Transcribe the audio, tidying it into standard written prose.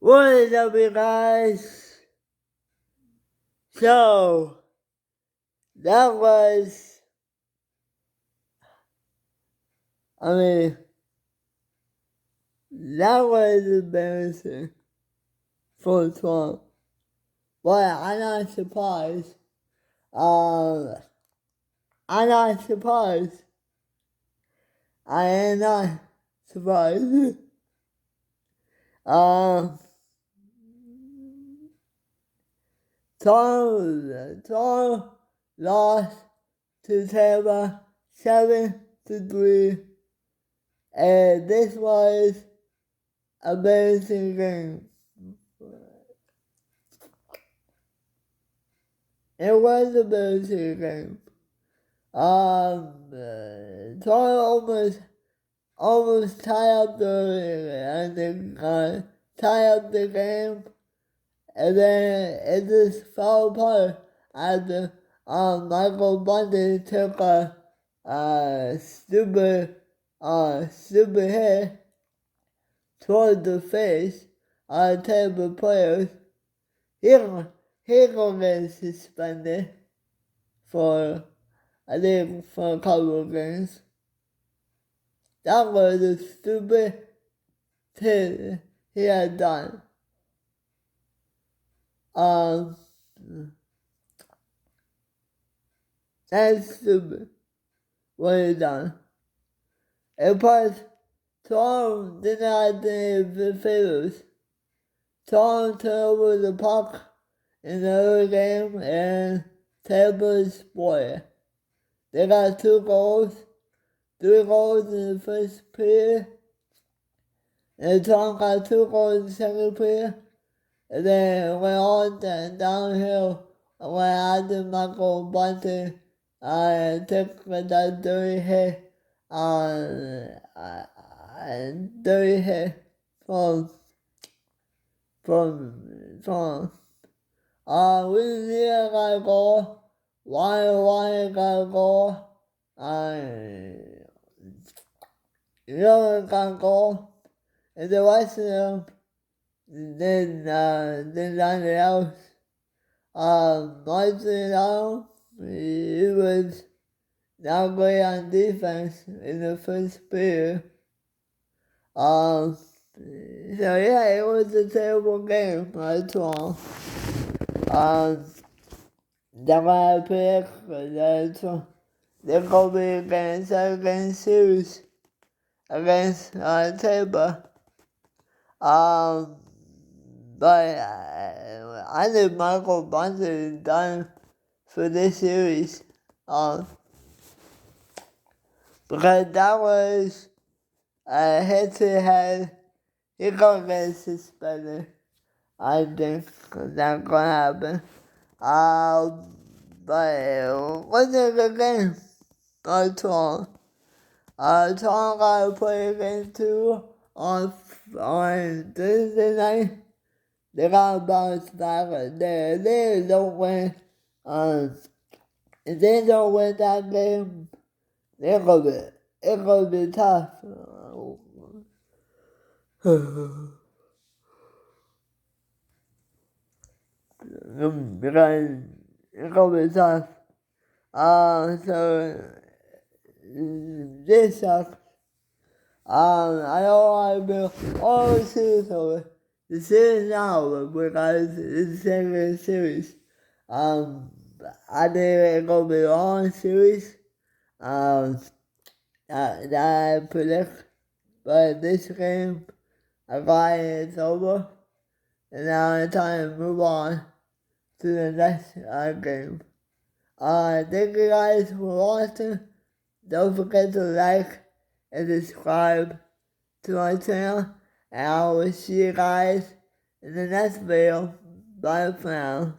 What is up, you guys? So, that was, that was embarrassing for Trump. But I'm not surprised. I'm not surprised. I am not surprised. Trump lost to Tampa 7-3, and this was a amazing game. It was a amazing game. Trump almost tie up the game, and then it just fell apart after Michael Bundy took a stupid hit toward the face of Tampa players. He gonna get suspended for, I think, for a couple of games. That was a stupid thing he had done. That's stupid what he done. And plus, Toronto did not do the favors. Toronto turned over the puck in the early game, and Tampa spoiled. They got 2 goals, 3 goals in the first period, and Toronto got 2 goals in the second period, and then it went on downhill when after Michael Bunty took that dirty hit from we near got a goal. Why got a goal? Got a goal. And the rest of them did nothing else. Martin, he was not great on defense in the first period. So yeah, it was a terrible game for Toronto. That's why I picked that they're going to be against series against Tampa. But I think Michael Bunty is done for this series. Because that was a head-to-head. He's gonna get suspended. I think that's gonna happen. But it wasn't a good game for Toronto. Toronto got to play again too on Thursday night. They got to bounce back. They don't win. If they don't win that game, it's gonna be tough. Because it's gonna be tough. So this sucks. I know I've been all the series over. The series is not over because it's the second series. I think it's gonna be a long series. That I predict. But this game, I got it's over. And now it's time to move on to the next game. Thank you guys for watching. Don't forget to like and subscribe to my channel. And I will see you guys in the next video. Bye for now.